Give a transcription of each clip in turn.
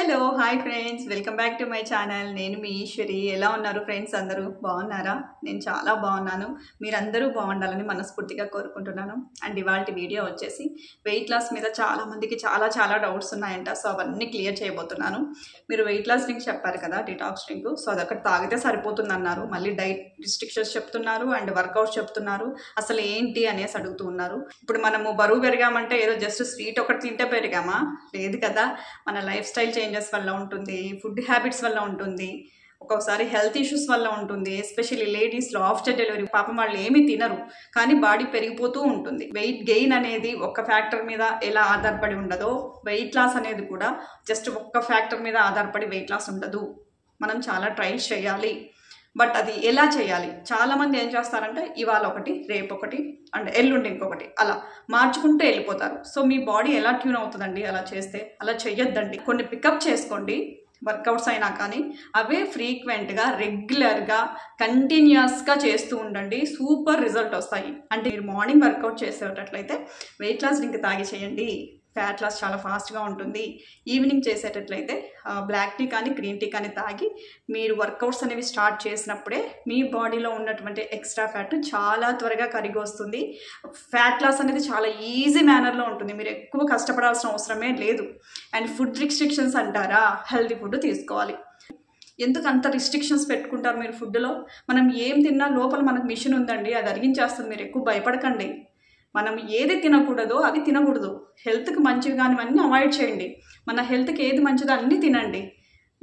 Hello hi friends, welcome back to my channel. నేను మీ ఈశ్వరి. ఎలా ఉన్నారు ఫ్రెండ్స్? అందరూ బాగున్నారా? నేను చాలా బాగున్నాను. మీరందరూ బాగుండాలని మనస్ఫూర్తిగా కోరుకుంటున్నాను. అండ్ ఇవాళ వీడియో వచ్చేసి వెయిట్ లాస్ మీద చాలామందికి చాలా డౌట్స్ ఉన్నాయంట. సో అవన్నీ క్లియర్ చేయబోతున్నాను. మీరు వెయిట్ లాస్ డ్రింక్ చెప్పారు కదా, డిటాక్స్ డ్రింక్. సో అదొకటి తాగితే సరిపోతుంది అన్నారు. మళ్ళీ డైట్ రిస్ట్రిక్షన్స్ చెప్తున్నారు అండ్ వర్కౌట్స్ చెప్తున్నారు. అసలు ఏంటి అనేసి అడుగుతూ ఉన్నారు. ఇప్పుడు మనము బరువు పెరిగామంటే ఏదో జస్ట్ స్వీట్ ఒకటి తింటే పెరిగామా? లేదు కదా. మన లైఫ్ స్టైల్ చేంజెస్ వల్ల ఉంటుంది, ఫుడ్ హ్యాబిట్స్ వల్ల ఉంటుంది, ఒక్కొక్కసారి హెల్త్ ఇష్యూస్ వల్ల ఉంటుంది. ఎస్పెషల్లీ లేడీస్లో ఆఫ్టర్ డెలివరీ పాపం వాళ్ళు ఏమీ తినరు కానీ బాడీ పెరిగిపోతూ ఉంటుంది. వెయిట్ గెయిన్ అనేది ఒక్క ఫ్యాక్టర్ మీద ఎలా ఆధారపడి ఉండదో, వెయిట్ లాస్ అనేది కూడా జస్ట్ ఒక్క ఫ్యాక్టర్ మీద ఆధారపడి వెయిట్ లాస్ ఉండదు. మనం చాలా ట్రైల్స్ చేయాలి. బట్ అది ఎలా చేయాలి? చాలామంది ఏం చేస్తారంటే ఇవాళ ఒకటి, రేపు ఒకటి అండ్ ఎల్లుండి ఇంకొకటి అలా మార్చుకుంటూ వెళ్ళిపోతారు. సో మీ బాడీ ఎలా ట్యూన్ అవుతుందండి అలా చేస్తే? అలా చెయ్యొద్దండి. కొన్ని పికప్ చేసుకోండి వర్కౌట్స్ అయినా కానీ, అవే ఫ్రీక్వెంట్గా రెగ్యులర్గా కంటిన్యూస్గా చేస్తూ ఉండండి. సూపర్ రిజల్ట్ వస్తాయి. అంటే మీరు మార్నింగ్ వర్కౌట్ చేసేటట్లయితే వెయిట్ లాస్ డ్రింక్ తాగి చేయండి, ఫ్యాట్ లాస్ చాలా ఫాస్ట్గా ఉంటుంది. ఈవినింగ్ చేసేటట్లయితే బ్లాక్ టీ కానీ గ్రీన్ టీ కానీ తాగి మీరు వర్కౌట్స్ అనేవి స్టార్ట్ చేసినప్పుడే మీ బాడీలో ఉన్నటువంటి ఎక్స్ట్రా ఫ్యాట్ చాలా త్వరగా కరిగి వస్తుంది. ఫ్యాట్ లాస్ అనేది చాలా ఈజీ మేనర్లో ఉంటుంది. మీరు ఎక్కువ కష్టపడాల్సిన అవసరమే లేదు. అండ్ ఫుడ్ రిస్ట్రిక్షన్స్ అంటారా, హెల్తీ ఫుడ్ తీసుకోవాలి. ఎందుకు అంత రిస్ట్రిక్షన్స్ పెట్టుకుంటారు మీరు ఫుడ్లో? మనం ఏం తిన్నా లోపల మనకు మిషన్ ఉందండి, అది అరిగించేస్తుంది. మీరు ఎక్కువ భయపడకండి. మనం ఏది తినకూడదో అది తినకూడదు. హెల్త్కి మంచివి కానివన్నీ అవాయిడ్ చేయండి. మన హెల్త్కి ఏది మంచిదో అన్నీ తినండి.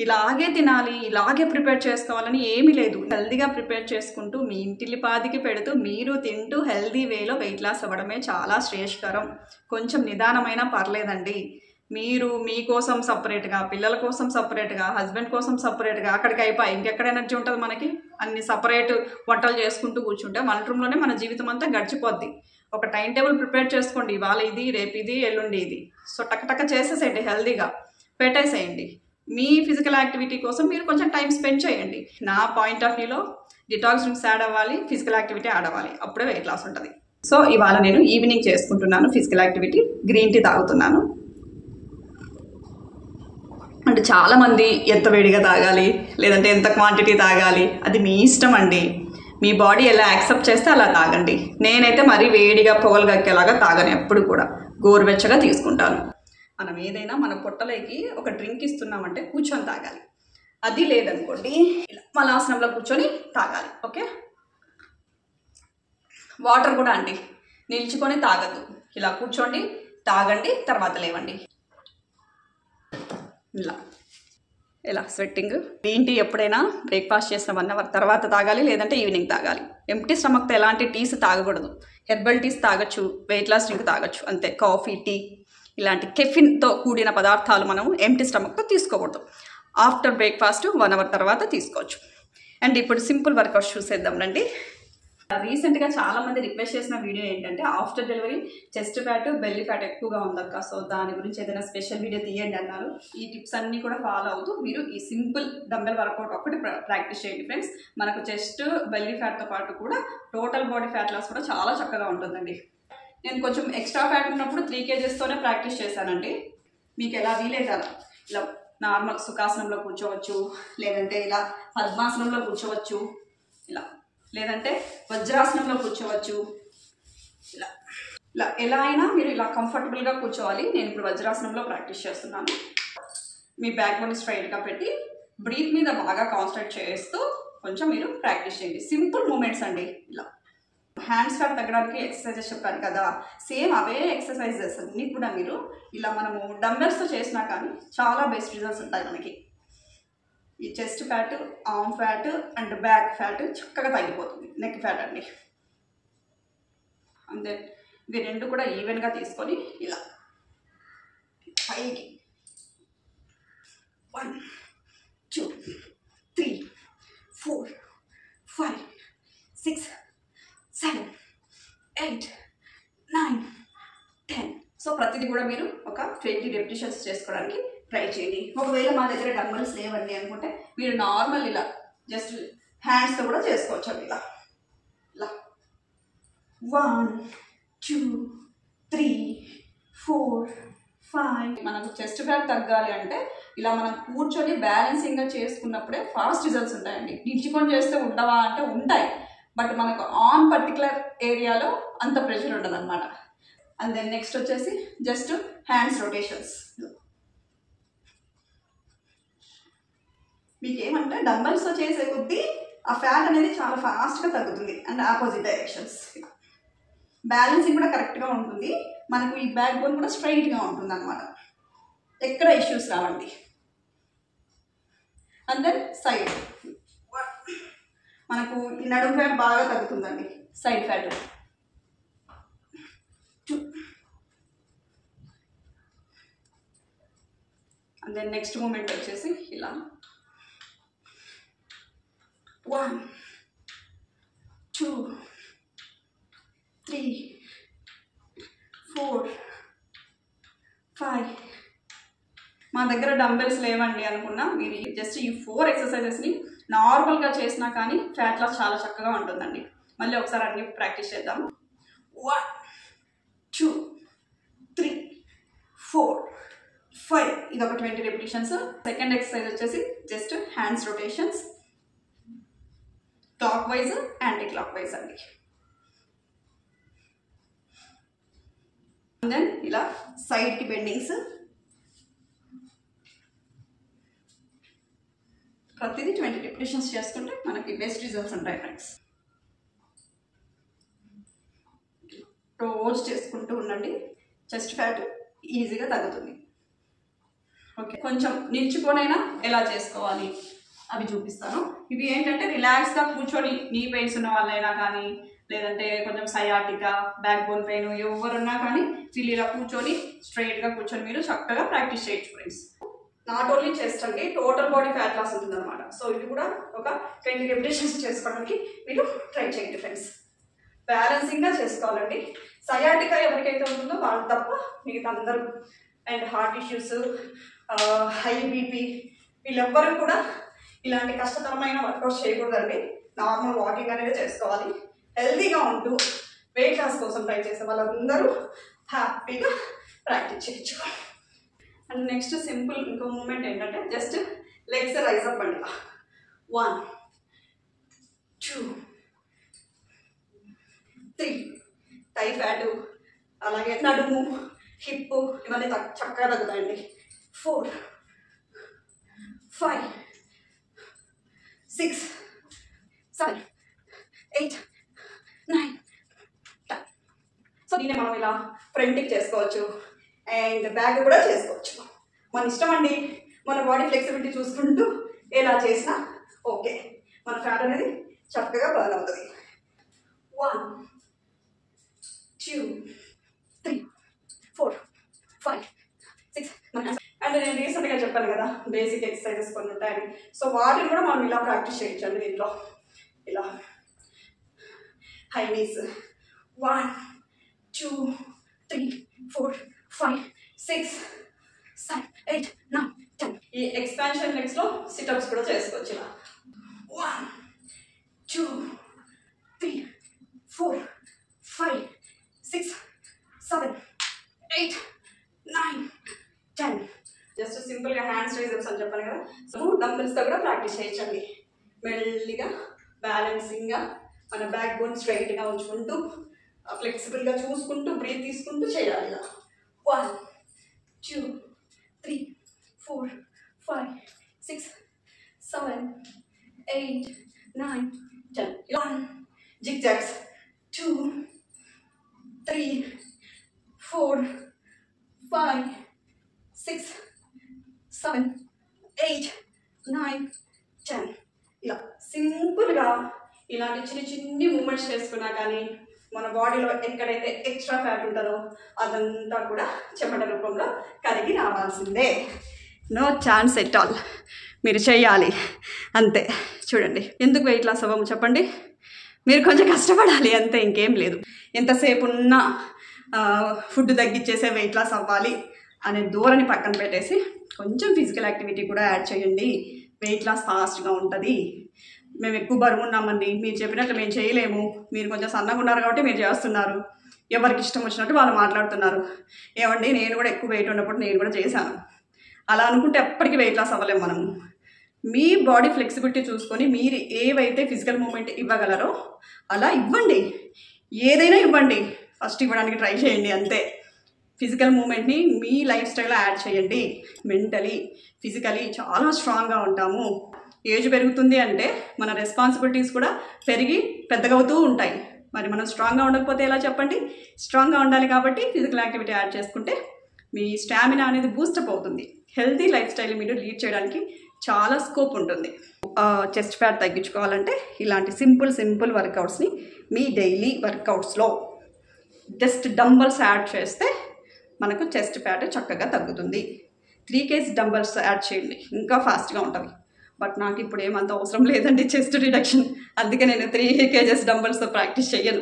ఇలాగే తినాలి, ఇలాగే ప్రిపేర్ చేసుకోవాలని ఏమీ లేదు. హెల్తీగా ప్రిపేర్ చేసుకుంటూ మీ ఇంటిల్లిపాదికి పెడుతూ మీరు తింటూ హెల్తీ వేలో వెయిట్ లాస్ అవ్వడమే చాలా శ్రేయస్కరం. కొంచెం నిదానమైనా పర్లేదండి. మీరు మీకోసం సపరేట్గా, పిల్లల కోసం సపరేట్గా, హస్బెండ్ కోసం సపరేట్గా అక్కడికి అయిపోయి ఇంకెక్కడ ఎనర్జీ ఉంటుంది మనకి? అన్ని సపరేట్ వంటలు చేసుకుంటూ కూర్చుంటే మన రూమ్లోనే మన జీవితం అంతా గడిచిపోద్ది. ఒక టైం టేబుల్ ప్రిపేర్ చేసుకోండి. ఇవాళ ఇది, రేపు ఇది, ఎల్లుండి ఇది. సో టక్క చేసేసేయండి, హెల్తీగా పెట్టేసేయండి. మీ ఫిజికల్ యాక్టివిటీ కోసం మీరు కొంచెం టైం స్పెండ్ చేయండి. నా పాయింట్ ఆఫ్ వ్యూలో డిటాక్స్ డ్రింక్స్ యాడ్ అవ్వాలి, ఫిజికల్ యాక్టివిటీ యాడ్ అవ్వాలి, అప్పుడే వెయిట్ లాస్ ఉంటుంది. సో ఇవాళ నేను ఈవినింగ్ చేసుకుంటున్నాను ఫిజికల్ యాక్టివిటీ. గ్రీన్ టీ తాగుతున్నాను. అంటే చాలామంది ఎంత వేడిగా తాగాలి లేదంటే ఎంత క్వాంటిటీ తాగాలి అది మీ ఇష్టం అండి. మీ బాడీ ఎలా యాక్సెప్ట్ చేస్తే అలా తాగండి. నేనైతే మరీ వేడిగా పొగలు గక్కేలాగా తాగను. ఎప్పుడు కూడా గోరువెచ్చగా తీసుకుంటాను. మనం ఏదైనా మన పొట్టలోకి ఒక డ్రింక్ ఇస్తున్నామంటే కూర్చొని తాగాలి. అది లేదనుకోండి ఇలా మలాసనంలో కూర్చొని తాగాలి. ఓకే. వాటర్ కూడా అండి నిల్చుకొని తాగద్దు. ఇలా కూర్చోండి, తాగండి, తర్వాత లేవండి. ఇలా స్వెట్టింగ్. గ్రీన్ టీ ఎప్పుడైనా బ్రేక్ఫాస్ట్ చేసిన 1 అవర్ తర్వాత తాగాలి, లేదంటే ఈవినింగ్ తాగాలి. ఎంప్టీ స్టమక్తో ఎలాంటి టీస్ తాగకూడదు. హెర్బల్ టీస్ తాగొచ్చు, వెయిట్ లాస్ డ్రింక్ తాగొచ్చు అంతే. కాఫీ, టీ ఇలాంటి కెఫిన్తో కూడిన పదార్థాలు మనం ఎంప్టీ స్టమక్తో తీసుకోకూడదు. ఆఫ్టర్ బ్రేక్ఫాస్ట్ 1 అవర్ తర్వాత తీసుకోవచ్చు. అండ్ ఇప్పుడు సింపుల్ వర్కౌట్స్ చూసేద్దాం రండి. రీసెంట్గా చాలామంది రిక్వెస్ట్ చేసిన వీడియో ఏంటంటే after delivery chest fat, belly fat ఎక్కువగా ఉందక్క, సో దాని గురించి ఏదైనా స్పెషల్ వీడియో తీయండి అన్నారు. ఈ టిప్స్ అన్నీ కూడా ఫాలో అవుతూ మీరు ఈ సింపుల్ డంబెల్ వర్కౌట్ ఒకటి ప్రాక్టీస్ చేయండి ఫ్రెండ్స్. మనకు చెస్ట్, బెల్లీ ఫ్యాట్తో పాటు కూడా టోటల్ బాడీ ఫ్యాట్ లాస్ కూడా చాలా చక్కగా ఉంటుందండి. నేను కొంచెం ఎక్స్ట్రా ఫ్యాట్ ఉన్నప్పుడు 3 kgs ప్రాక్టీస్ చేశానండి. మీకు ఎలా వీలైతే అలా ఇలా నార్మల్ సుఖాసనంలో కూర్చోవచ్చు, లేదంటే ఇలా పద్మాసనంలో కూర్చోవచ్చు, ఇలా లేదంటే వజ్రాసనంలో కూర్చోవచ్చు. ఇలా ఇలా ఎలా అయినా మీరు ఇలా కంఫర్టబుల్గా కూర్చోవాలి. నేను ఇప్పుడు వజ్రాసనంలో ప్రాక్టీస్ చేస్తున్నాను. మీ బ్యాక్ బోన్ స్ట్రైట్గా పెట్టి బ్రీత్ మీద బాగా కాన్సన్ట్రేట్ చేస్తూ కొంచెం మీరు ప్రాక్టీస్ చేయండి. సింపుల్ మూమెంట్స్ అండి. ఇలా హ్యాండ్స్ ఫ్యాట్ తగ్గడానికి ఎక్సర్సైజెస్ చెప్పాను కదా, సేమ్ అవే ఎక్సర్సైజెస్ అన్నీ కూడా మీరు ఇలా మనము డంబెల్స్తో చేసినా కానీ చాలా బెస్ట్ రిజల్ట్స్ ఉంటాయి మనకి. ఈ chest fat, arm fat and back fat చక్కగా తగ్గిపోతుంది. నెక్ ఫ్యాట్ అండి అంతే. ఇవి రెండు కూడా ఈవెన్గా తీసుకొని ఇలా పైకి 1 2 3 4 5 6 7 8 9 10. సో ప్రతిదీ కూడా మీరు ఒక 20 రెపిటేషన్స్ చేసుకోవడానికి ట్రై చేయండి. ఒకవేళ మా దగ్గర డంబెల్స్ లేవండి అనుకుంటే మీరు నార్మల్ ఇలా జస్ట్ హ్యాండ్స్తో కూడా చేసుకోవచ్చు. ఇలా ఇలా 1 2 3 4 5. మనకు చెస్ట్ ఫ్యాట్ తగ్గాలి అంటే ఇలా మనం కూర్చొని బ్యాలెన్సింగ్గా చేసుకున్నప్పుడే ఫాస్ట్ రిజల్ట్స్ ఉంటాయండి. నిల్చుకొని చేస్తే ఉండవా అంటే ఉంటాయి, బట్ మనకు ఆన్ పర్టికులర్ ఏరియాలో అంత ప్రెషర్ ఉండదు అనమాట. అండ్ దెన్ నెక్స్ట్ వచ్చేసి జస్ట్ హ్యాండ్స్ రొటేషన్స్. మీకు ఏమంటే డంబల్స్తో చేసే కొద్దీ ఆ ఫ్యాట్ అనేది చాలా ఫాస్ట్గా తగ్గుతుంది అండ్ ఆపోజిట్ డైరెక్షన్స్. బ్యాలెన్సింగ్ కూడా కరెక్ట్గా ఉంటుంది, మనకు ఈ బ్యాక్ బోన్ కూడా స్ట్రైట్గా ఉంటుంది అనమాట, ఎక్కడ ఇష్యూస్ రావండి. అండ్ దెన్ సైడ్ మనకు ఈ నడుము ఫ్యాట్ బాగా తగ్గుతుందండి, side fat. And then next moment వచ్చేసి ఇలా 1 2 3 4 5. మా దగ్గర డంబెల్స్ లేవండి అనుకున్నా మీరు జస్ట్ ఈ 4 ఎక్సర్సైజెస్ని నార్మల్గా చేసినా కానీ ఫ్యాట్ లాస్ చాలా చక్కగా ఉంటుందండి. మళ్ళీ ఒకసారి అన్ని ప్రాక్టీస్ చేద్దాము. 1 2 3 4 5. ఇది ఒక 20 రెపిటేషన్స్. సెకండ్ ఎక్సర్సైజ్ వచ్చేసి just hands rotations, clock wise anti clock wise అండి. దెన్ ఇలా సైడ్కి బెండింగ్స్, ప్రతిదీ 20 రెపిటేషన్స్ చేసుకుంటే మనకి బెస్ట్ రిజల్ట్స్ ఉంటాయి ఫ్రెండ్స్. రోజు చేసుకుంటూ ఉండండి, చెస్ట్ ఫ్యాట్ ఈజీగా తగ్గుతుంది. ఓకే, కొంచెం నిల్చుకొనైనా ఎలా చేసుకోవాలి అవి చూపిస్తాను. ఇవి ఏంటంటే రిలాక్స్గా కూర్చొని నీ పెయిన్స్ ఉన్న వాళ్ళైనా కానీ, లేదంటే కొంచెం సయాటికా, బ్యాక్ బోన్ పెయిన్ ఎవరున్నా కానీ వీళ్ళు ఇలా కూర్చొని స్ట్రైట్గా కూర్చొని మీరు చక్కగా ప్రాక్టీస్ చేయొచ్చు ఫ్రెండ్స్. నాట్ ఓన్లీ చెస్ట్ అండి, టోటల్ బాడీ ఫ్యాట్ లాస్ ఉంటుంది అనమాట. సో ఇది కూడా ఒక 20 రెపిటేషన్స్ చేసుకోవడానికి మీరు ట్రై చేయండి ఫ్రెండ్స్. బ్యాలెన్సింగ్గా చేసుకోవాలండి. సయాటికా ఎవరికైతే ఉంటుందో వాళ్ళు తప్ప మిగతా అందరూ, and heart issues, high BP, వీళ్ళెవ్వరూ కూడా ఇలాంటి కష్టతరమైన వర్కౌట్స్ చేయకూడదండి. నార్మల్ వాకింగ్ అనేది చేసుకోవాలి. హెల్తీగా ఉంటూ వెయిట్ లాస్ కోసం ట్రై చేసే వాళ్ళందరూ హ్యాపీగా ప్రాక్టీస్ చేయొచ్చు. అండ్ నెక్స్ట్ సింపుల్ ఇంకో మూమెంట్ ఏంటంటే జస్ట్ లెగ్స్ రైజ్ అప్ అండి. 1 2 3. థై ఫ్యాటు, అలాగే నడుము, హిప్ ఇవన్నీ చక్కగా తగ్గుతాయండి. 4 5 6 7 8 9 10. సో దీన్ని మనం ఇలా ఫ్రంట్కి చేసుకోవచ్చు అండ్ బ్యాక్ కూడా చేసుకోవచ్చు, మన ఇష్టం అండి. మన బాడీ ఫ్లెక్సిబిలిటీ చూసుకుంటూ ఎలా చేసినా ఓకే, మన ఫ్యాట్ అనేది చక్కగా బర్న్ అవుతుంది. 1 2 3 4 5 6. అండ్ నేను రీసెంట్గా చెప్పాను కదా బేసిక్ ఎక్సర్సైజెస్ కొన్ని ఉంటాయని, సో వాటిని కూడా మనం ఇలా ప్రాక్టీస్ చేయొచ్చండి. దీంట్లో ఇలా హై నీస్ 1 2 3 4 5 6 7 8 9 10. ఈ ఎక్స్పాన్షన్ లెగ్స్లో సిటప్స్ కూడా చేసుకోవచ్చు. ఇలా 1 2 3 4 5 6 7 8 9 10. జస్ట్ సింపుల్గా హ్యాండ్స్ రైజప్స్ అని చెప్పాను కదా, సో డంబెల్స్తో కూడా ప్రాక్టీస్ చేయొచ్చండి. మెల్లిగా బ్యాలెన్సింగ్గా మన బ్యాక్ బోన్ స్ట్రైట్గా ఉంచుకుంటూ ఫ్లెక్సిబుల్గా చూసుకుంటూ బ్రీత్ తీసుకుంటూ చేయాలి. ఇలా 1 2 3 4 5 6 7 8 9 10. 1 zigzags 2 3 4 5 6 7 8 9 10. ఇలా సింపుల్గా ఇలాంటి చిన్న చిన్ని మూమెంట్స్ చేసుకున్నా కానీ మన బాడీలో ఎక్కడైతే ఎక్స్ట్రా ఫ్యాట్ ఉంటుందో అదంతా కూడా చెమట రూపంలో కరిగి రావాల్సిందే. నో ఛాన్స్ ఎట్ ఆల్, మీరు చేయాలి అంతే. చూడండి, ఎందుకు వెయిట్ లాస్ అవ్వము చెప్పండి, మీరు కొంచెం కష్టపడాలి అంతే, ఇంకేం లేదు. ఎంతసేపు ఉన్నా ఫుడ్ తగ్గించేసే వెయిట్ లాస్ అవ్వాలి అనే ధోరణి పక్కన పెట్టేసి కొంచెం ఫిజికల్ యాక్టివిటీ కూడా యాడ్ చేయండి, వెయిట్ లాస్ ఫాస్ట్గా ఉంటుంది. మేము ఎక్కువ బరువు ఉన్నామండి, మీరు చెప్పినట్లు మేము చేయలేము, మీరు కొంచెం సన్నగా ఉన్నారు కాబట్టి మీరు చేస్తున్నారు, ఎవరికి ఇష్టం వచ్చినట్టు వాళ్ళు మాట్లాడుతున్నారు. ఏమండి, నేను కూడా ఎక్కువ వెయిట్ ఉన్నప్పుడు నేను కూడా చేశాను, అలా అనుకుంటే ఎప్పటికీ వెయిట్ లాస్ అవ్వలేము మనము. మీ బాడీ ఫ్లెక్సిబిలిటీ చూసుకొని మీరు ఏవైతే ఫిజికల్ మూమెంట్ ఇవ్వగలరో అలా ఇవ్వండి, ఏదైనా ఇవ్వండి. ఫస్ట్ ఇవ్వడానికి ట్రై చేయండి అంతే. ఫిజికల్ మూమెంట్ని మీ లైఫ్ స్టైల్లో యాడ్ చేయండి. మెంటలీ ఫిజికలీ చాలా స్ట్రాంగ్గా ఉంటాము. ఏజ్ పెరుగుతుంది అంటే మన రెస్పాన్సిబిలిటీస్ కూడా పెరిగి పెద్దగా అవుతూ ఉంటాయి. మరి మనం స్ట్రాంగ్గా ఉండకపోతే ఎలా చెప్పండి? స్ట్రాంగ్గా ఉండాలి కాబట్టి ఫిజికల్ యాక్టివిటీ యాడ్ చేసుకుంటే మీ స్టామినా అనేది బూస్టప్ అవుతుంది. హెల్తీ లైఫ్ స్టైల్ మీరు లీడ్ చేయడానికి చాలా స్కోప్ ఉంటుంది. చెస్ట్ ఫ్యాట్ తగ్గించుకోవాలంటే ఇలాంటి సింపుల్ వర్కౌట్స్ని మీ డైలీ వర్కౌట్స్లో జస్ట్ డంబల్స్ యాడ్ చేస్తే మనకు చెస్ట్ ఫ్యాట్ చక్కగా తగ్గుతుంది. 3 kg డంబల్స్ యాడ్ చేయండి, ఇంకా ఫాస్ట్గా ఉంటుంది. బట్ నాకు ఇప్పుడు ఏమంత అవసరం లేదండి చెస్ట్ రిడక్షన్, అందుకే నేను 3 kg డంబల్స్తో ప్రాక్టీస్ చేయను.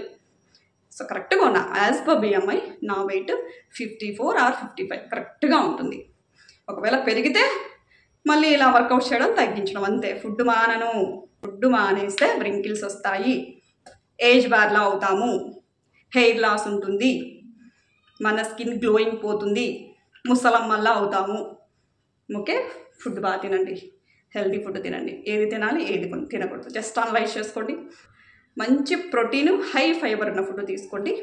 సో కరెక్ట్గా ఉన్నా, యాజ్ పర్ BMI నా వెయిట్ 54 or 55 కరెక్ట్గా ఉంటుంది. ఒకవేళ పెరిగితే మళ్ళీ ఇలా వర్కౌట్ చేయడం తగ్గించడం అంతే. ఫుడ్ మానేస్తే వ్రింకిల్స్ వస్తాయి, ఏజ్ బార్లా అవుతాము, హెయిర్ లాస్ ఉంటుంది, మన స్కిన్ గ్లోయింగ్ పోతుంది, ముసలమ్మల్లా అవుతాము. ఓకే, ఫుడ్ బాగా తినండి, హెల్తీ ఫుడ్ తినండి. ఏది తినాలి ఏది తినకూడదు జస్ట్ అనలైజ్ చేసుకోండి. మంచి ప్రోటీన్ హై ఫైబర్ ఉన్న ఫుడ్ తీసుకోండి.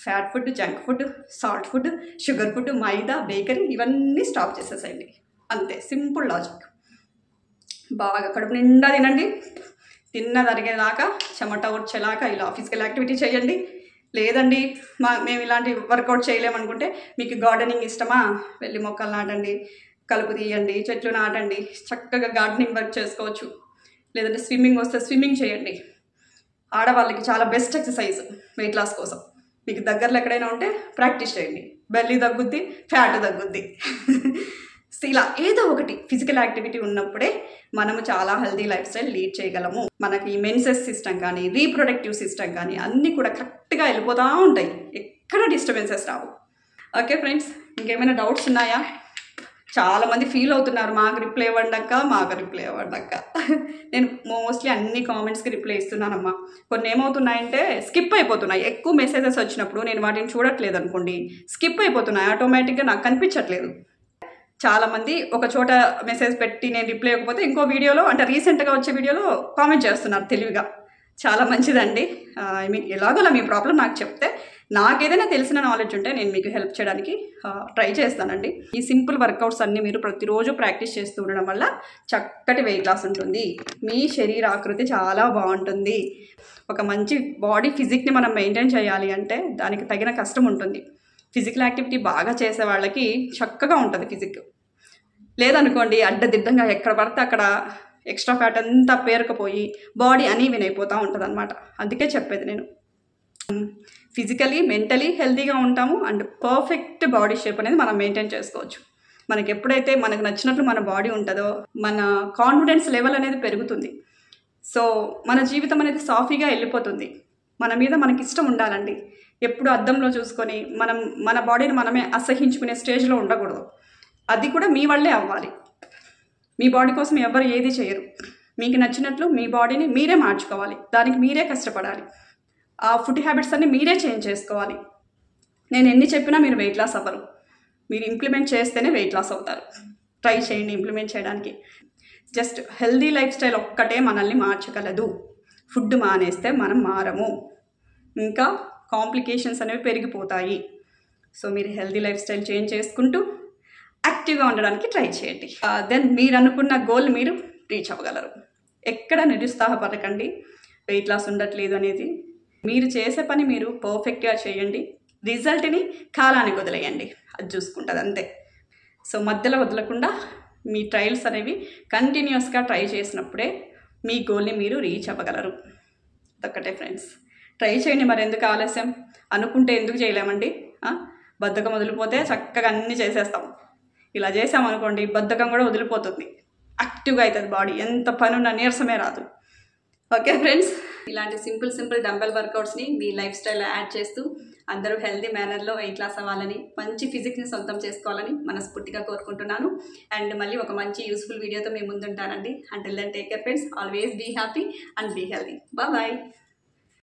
Fat food, junk food, salt food, sugar food, maida, bakery ఇవన్నీ స్టాప్ చేసేసేయండి. అంతే, సింపుల్ లాజిక్. బాగా కడుపు నిండా తినండి, తిన్నదరిగేదాకా చెమట వచ్చేలాగా ఇలా ఫిజికల్ యాక్టివిటీ చేయండి. లేదండి మేము ఇలాంటి వర్కౌట్ చేయలేమనుకుంటే మీకు గార్డెనింగ్ ఇష్టమా, వెళ్ళి మొక్కలు నాటండి, కలుపు తీయండి, చెట్లు నాటండి, చక్కగా గార్డెనింగ్ వర్క్ చేసుకోవచ్చు. లేదంటే స్విమ్మింగ్ వస్తే స్విమ్మింగ్ చేయండి. ఆడవాళ్ళకి చాలా బెస్ట్ ఎక్సర్సైజ్ వెయిట్ లాస్ కోసం. మీకు దగ్గరలో ఎక్కడైనా ఉంటే ప్రాక్టీస్ చేయండి, బెల్లీ తగ్గుద్ది, ఫ్యాట్ తగ్గుద్ది. ఇలా ఏదో ఒకటి ఫిజికల్ యాక్టివిటీ ఉన్నప్పుడే మనము చాలా హెల్తీ లైఫ్ స్టైల్ లీడ్ చేయగలము. మనకి మెన్సెస్ సిస్టమ్ కానీ రీప్రొడక్టివ్ సిస్టమ్ కానీ అన్నీ కూడా కరెక్ట్గా వెళ్ళిపోతూ ఉంటాయి, ఎక్కడ డిస్టర్బెన్సెస్ రావు. ఓకే ఫ్రెండ్స్, ఇంకేమైనా డౌట్స్ ఉన్నాయా? చాలామంది ఫీల్ అవుతున్నారు మాకు రిప్లై ఇవ్వండక్క. నేను మోస్ట్లీ అన్ని కామెంట్స్కి రిప్లై ఇస్తున్నానమ్మా. కొన్ని ఏమవుతున్నాయంటే స్కిప్ అయిపోతున్నాయి. ఎక్కువ మెసేజెస్ వచ్చినప్పుడు నేను వాటిని చూడట్లేదు అనుకోండి, స్కిప్ అయిపోతున్నాయి, ఆటోమేటిక్గా నాకు కనిపించట్లేదు. చాలామంది ఒక చోట మెసేజ్ పెట్టి నేను రిప్లై ఇవ్వకపోతే ఇంకో వీడియోలో, అంటే రీసెంట్గా వచ్చే వీడియోలో కామెంట్ చేస్తున్నారు తెలివిగా. చాలా మంచిదండి. ఐ మీన్ ఎలాగోలా మీ ప్రాబ్లం నాకు చెప్తే నాకేదైనా తెలిసిన నాలెడ్జ్ ఉంటే నేను మీకు హెల్ప్ చేయడానికి ట్రై చేస్తానండి. ఈ సింపుల్ వర్కౌట్స్ అన్నీ మీరు ప్రతిరోజు ప్రాక్టీస్ చేస్తూ ఉండడం వల్ల చక్కటి వెయిట్ లాస్ ఉంటుంది, మీ శరీర ఆకృతి చాలా బాగుంటుంది. ఒక మంచి బాడీ ఫిజిక్ని మనం మెయింటైన్ చేయాలి అంటే దానికి తగిన కష్టం ఉంటుంది. ఫిజికల్ యాక్టివిటీ బాగా చేసే వాళ్ళకి చక్కగా ఉంటుంది ఫిజిక్. లేదనుకోండి అడ్డదిడ్డంగా ఎక్కడ పడితే అక్కడ ఎక్స్ట్రా ఫ్యాట్ అంతా పేరుకుపోయి బాడీ అనీవెన్ అయిపోతూ ఉంటుంది అనమాట. అందుకే చెప్పేది నేను, ఫిజికలీ మెంటలీ హెల్తీగా ఉంటాము అండ్ పర్ఫెక్ట్ బాడీ షేప్ అనేది మనం మెయింటైన్ చేసుకోవచ్చు. మనకి ఎప్పుడైతే మనకు నచ్చినట్లు మన బాడీ ఉంటుందో మన కాన్ఫిడెన్స్ లెవెల్ అనేది పెరుగుతుంది. సో మన జీవితం అనేది సాఫీగా వెళ్ళిపోతుంది. మన మీద మనకి ఇష్టం ఉండాలండి. ఎప్పుడు అద్దంలో చూసుకొని మన బాడీని మనమే అసహించుకునే స్టేజ్లో ఉండకూడదు. అది కూడా మీ వల్లే అవ్వాలి. మీ బాడీ కోసం ఎవరు ఏది చేయరు. మీకు నచ్చినట్లు మీ బాడీని మీరే మార్చుకోవాలి, దానికి మీరే కష్టపడాలి. ఆ ఫుడ్ హ్యాబిట్స్ అన్ని మీరే చేంజ్ చేసుకోవాలి. నేను ఎన్ని చెప్పినా మీరు వెయిట్ లాస్ అవ్వరు. మీరు ఇంప్లిమెంట్ చేస్తేనే వెయిట్ లాస్ అవుతారు. ట్రై చేయండి ఇంప్లిమెంట్ చేయడానికి. జస్ట్ హెల్దీ లైఫ్ స్టైల్ ఒక్కటే మనల్ని మార్చగలదు. ఫుడ్ మానేస్తే మనం మారము, ఇంకా కాంప్లికేషన్స్ అనేవి పెరిగిపోతాయి. సో మీరు హెల్దీ లైఫ్ స్టైల్ చేంజ్ చేసుకుంటూ యాక్టివ్గా ఉండడానికి ట్రై చేయండి. దెన్ మీరు అనుకున్న గోల్ మీరు రీచ్ అవ్వగలరు. ఎక్కడ నిరుత్సాహపడకండి వెయిట్ లాస్ ఉండట్లేదు అనేది. మీరు చేసే పని మీరు పర్ఫెక్ట్గా చేయండి, రిజల్ట్ని కాలానికి వదిలేయండి, అది చూసుకుంటుంది అంతే. సో మధ్యలో వదలకుండా మీ ట్రయల్స్ అనేవి కంటిన్యూస్గా ట్రై చేసినప్పుడే మీ గోల్ని మీరు రీచ్ అవ్వగలరు. అదొక్కటే ఫ్రెండ్స్, ట్రై చేయండి. మరి ఎందుకు ఆలస్యం? అనుకుంటే ఎందుకు చేయలేమండి? బద్ధకం వదిలిపోతే చక్కగా అన్నీ చేసేస్తాం. ఇలా చేసామనుకోండి బద్ధకం కూడా వదిలిపోతుంది, యాక్టివ్గా అవుతుంది బాడీ, ఎంత పని ఉన్న నీరసమే రాదు. ఓకే ఫ్రెండ్స్, ఇలాంటి సింపుల్ డంబెల్ వర్కౌట్స్ని మీ లైఫ్ స్టైల్లో యాడ్ చేస్తూ అందరూ హెల్దీ మేనర్లో వెయిట్ లాస్ అవ్వాలని, మంచి ఫిజిక్స్ని సొంతం చేసుకోవాలని మనస్ఫూర్తిగా కోరుకుంటున్నాను. అండ్ మళ్ళీ ఒక మంచి యూస్ఫుల్ వీడియోతో మేము ముందుంటానండి. Until then take care friends, always be happy and be healthy. Bye.